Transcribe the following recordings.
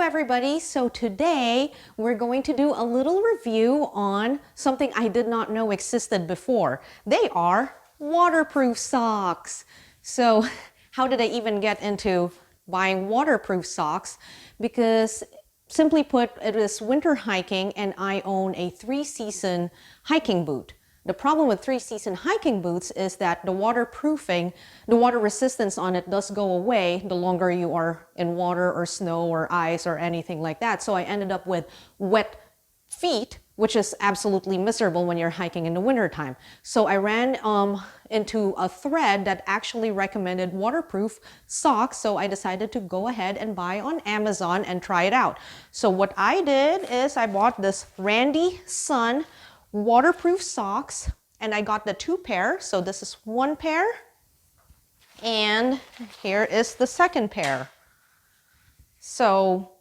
Hello everybody, so today we're going to do a little review on something I did not know existed before. They are waterproof socks. So how did I even get into buying waterproof socks? Because simply put, it is winter hiking and I own a 3-season hiking boot. The problem with 3-season hiking boots is that the waterproofing, the water resistance on it does go away the longer you are in water or snow or ice or anything like that. So I ended up with wet feet, which is absolutely miserable when you're hiking in the wintertime. So I ran into a thread that actually recommended waterproof socks. So I decided to go ahead and buy on Amazon and try it out. So what I did is I bought this Randy Sun waterproof socks, and I got the 2 pair. So this is 1 pair, and here is the 2nd pair. So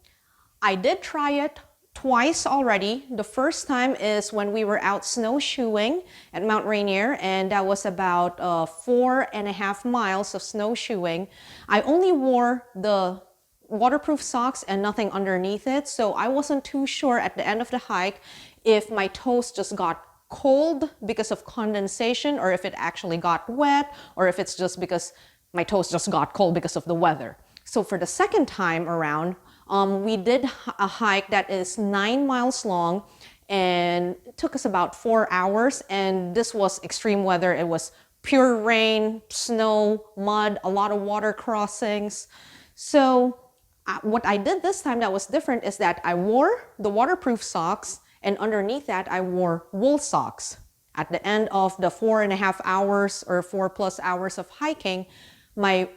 I did try it twice already. The first time is when we were out snowshoeing at Mount Rainier, and that was about 4.5 miles of snowshoeing. I only wore the waterproof socks and nothing underneath it, so I wasn't too sure at the end of the hike if my toes just got cold because of condensation, or if it actually got wet, or if it's just because my toes just got cold because of the weather. So for the second time around, we did a hike that is 9 miles long, and it took us about 4 hours, and this was extreme weather. It was pure rain, snow, mud, a lot of water crossings. So what I did this time that was different is that I wore the waterproof socks, and underneath that I wore wool socks. At the end of the 4.5 hours or 4+ hours of hiking, my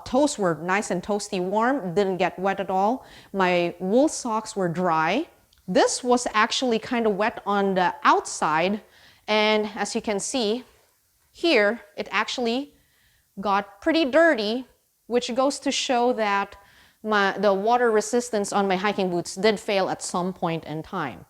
toes were nice and toasty warm, didn't get wet at all. My wool socks were dry. This was actually kind of wet on the outside, and as you can see here, it actually got pretty dirty, which goes to show that the water resistance on my hiking boots did fail at some point in time.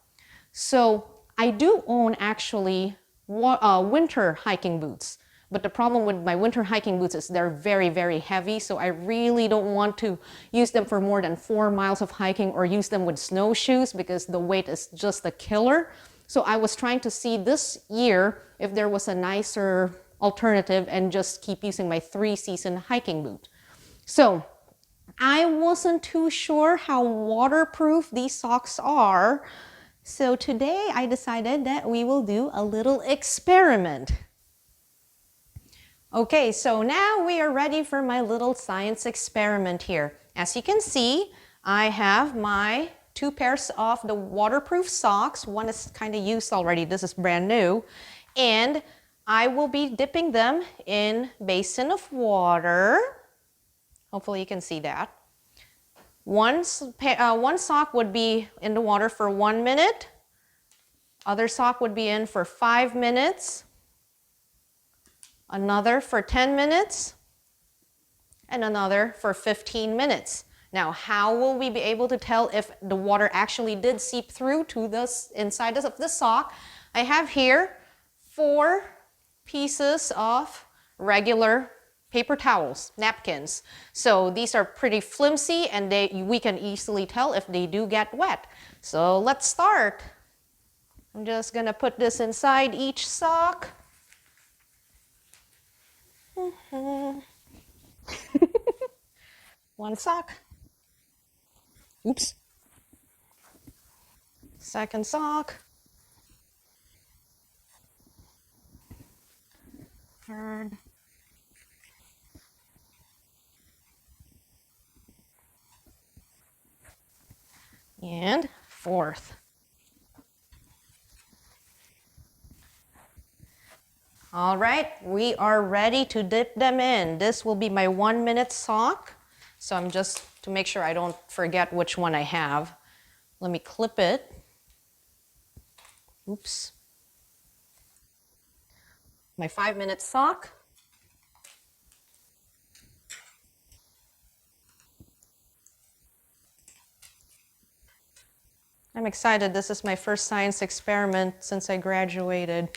So I do own actually winter hiking boots, but the problem with my winter hiking boots is they're very, very heavy, so I really don't want to use them for more than 4 miles of hiking or use them with snowshoes because the weight is just a killer. So I was trying to see this year if there was a nicer alternative and just keep using my 3-season hiking boot. So I wasn't too sure how waterproof these socks are. So today I decided that we will do a little experiment. Okay, so now we are ready for my little science experiment here. As you can see, I have my 2 pairs of the waterproof socks. One is kind of used already. This is brand new. And I will be dipping them in a basin of water. Hopefully you can see that. One sock would be in the water for 1 minute. Other sock would be in for 5 minutes. Another for 10 minutes. And another for 15 minutes. Now, how will we be able to tell if the water actually did seep through to the inside of the sock? I have here 4 pieces of regular paper towels, napkins. So these are pretty flimsy, and we can easily tell if they do get wet. So let's start. I'm just gonna put this inside each sock. One sock. Oops. Second sock. Third. And 4th. All right, we are ready to dip them in. This will be my 1-minute sock. So I'm just, to make sure I don't forget which one I have, let me clip it. Oops. My 5-minute sock. I'm excited. This is my first science experiment since I graduated.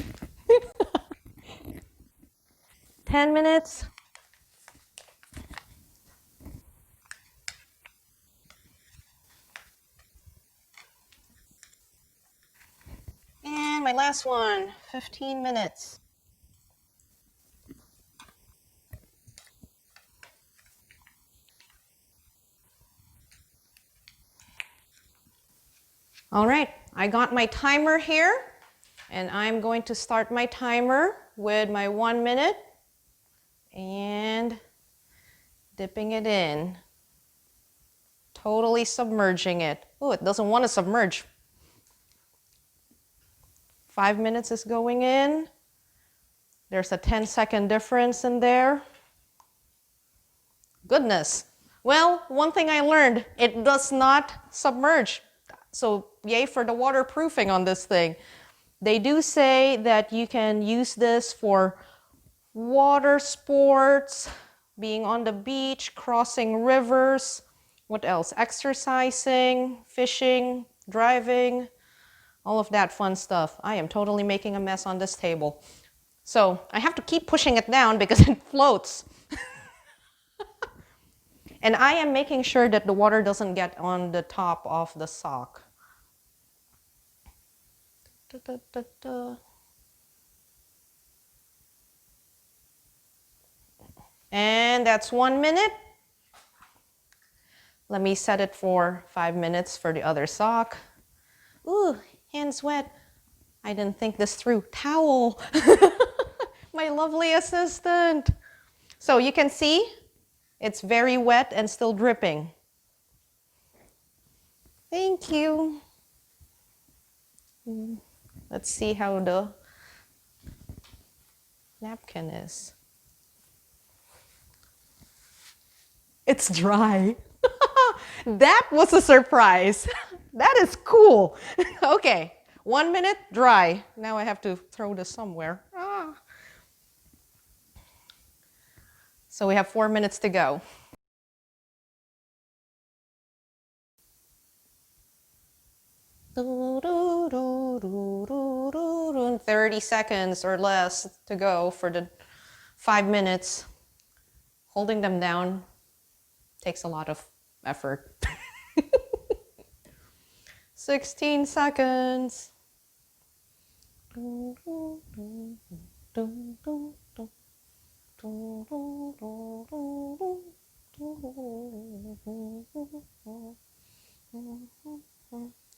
10 minutes. my last one, 15 minutes. All right, I got my timer here, and I'm going to start my timer with my 1 minute and dipping it in, totally submerging it. Oh, it doesn't want to submerge. 5 minutes is going in. There's a 10-second difference in there. Goodness. Well, one thing I learned, it does not submerge. So yay for the waterproofing on this thing. They do say that you can use this for water sports, being on the beach, crossing rivers, what else? Exercising, fishing, driving, all of that fun stuff. I am totally making a mess on this table. So I have to keep pushing it down because it floats. And I am making sure that the water doesn't get on the top of the sock. Da, da, da, da. And that's 1 minute. Let me set it for 5 minutes for the other sock. Ooh, hands wet. I didn't think this through. Towel. My lovely assistant. So you can see it's very wet and still dripping. Thank you. Let's see how the napkin is. It's dry. That was a surprise. That is cool. Okay, 1 minute, dry. Now I have to throw this somewhere. Ah. So we have 4 minutes to go. 30 seconds or less to go for the 5 minutes. Holding them down takes a lot of effort. 16 seconds.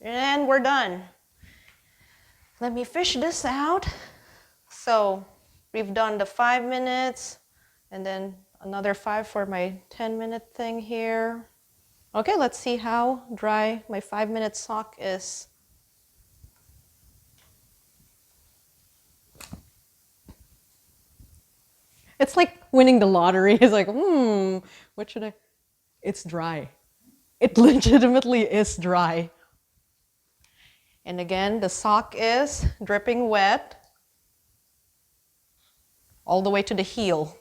And we're done. Let me fish this out. So we've done the 5 minutes and then another 5 for my 10-minute thing here. Okay, let's see how dry my 5-minute sock is. It's like winning the lottery. It's like, what should I? It's dry. It legitimately is dry. And again, the sock is dripping wet all the way to the heel.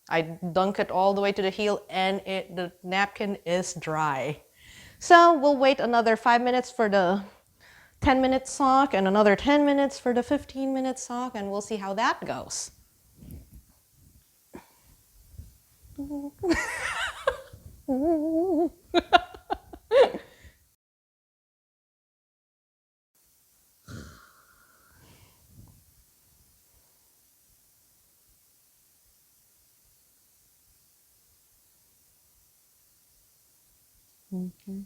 I dunk it all the way to the heel and the napkin is dry. So we'll wait another 5 minutes for the 10-minute sock and another 10 minutes for the 15-minute sock, and we'll see how that goes. Okay.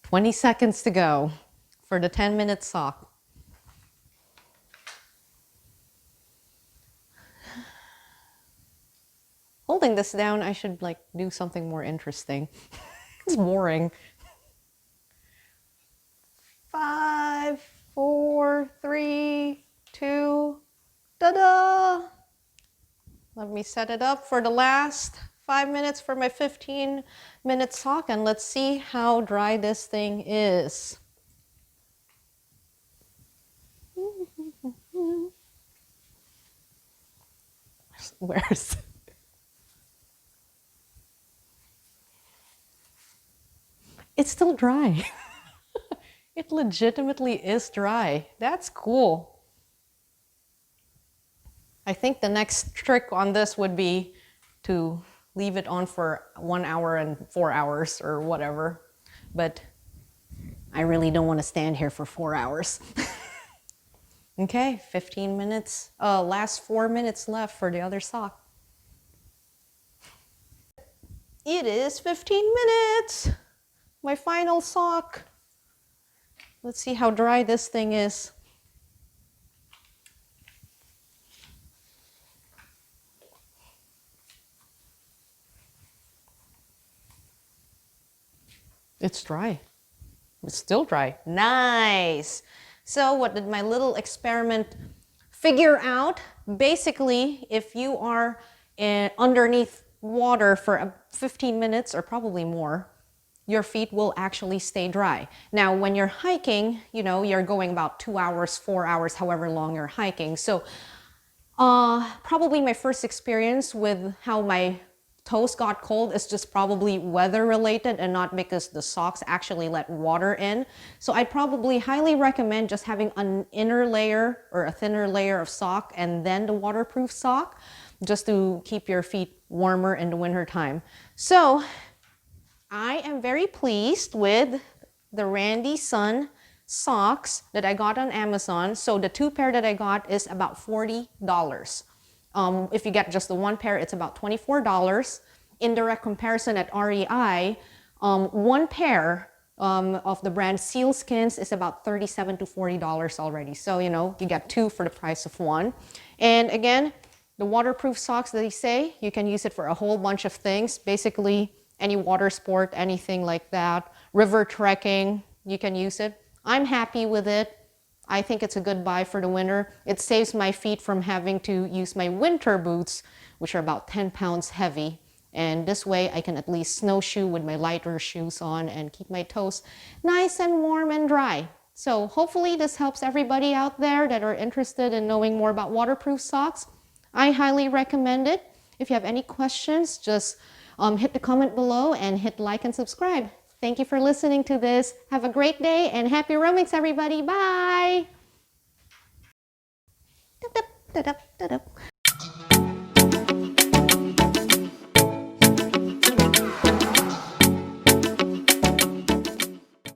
20 seconds to go for the 10-minute sock. Holding this down, I should like do something more interesting. It's boring. 5, 4, 3, 2, ta-da! Let me set it up for the last 5 minutes for my 15-minute sock, and let's see how dry this thing is. Where's it's still dry. It legitimately is dry. That's cool. I think the next trick on this would be to leave it on for 1 hour and 4 hours or whatever. But I really don't want to stand here for 4 hours. Okay, 15 minutes. Last 4 minutes left for the other sock. It is 15 minutes. My final sock. Let's see how dry this thing is. It's dry. It's still dry. Nice. So what did my little experiment figure out? Basically, if you are underneath water for 15 minutes or probably more, your feet will actually stay dry. Now, when you're hiking, you know, you're going about 2 hours, 4 hours, however long you're hiking. So probably my first experience with how my toes got cold is just probably weather related and not because the socks actually let water in. So I'd probably highly recommend just having an inner layer or a thinner layer of sock and then the waterproof sock just to keep your feet warmer in the winter time. So I am very pleased with the Randy Sun socks that I got on Amazon. So the 2 pair that I got is about $40. If you get just the 1 pair, it's about $24. In direct comparison at REI, 1 pair of the brand Sealskins is about $37 to $40 already. So, you know, you get 2 for the price of 1. And again, the waterproof socks, they say, you can use it for a whole bunch of things. Basically, any water sport, anything like that. River trekking, you can use it. I'm happy with it. I think it's a good buy for the winter. It saves my feet from having to use my winter boots, which are about 10 pounds heavy. And this way I can at least snowshoe with my lighter shoes on and keep my toes nice and warm and dry. So hopefully this helps everybody out there that are interested in knowing more about waterproof socks. I highly recommend it. If you have any questions, just hit the comment below and hit like and subscribe. Thank you for listening to this. Have a great day and happy roamings, everybody. Bye.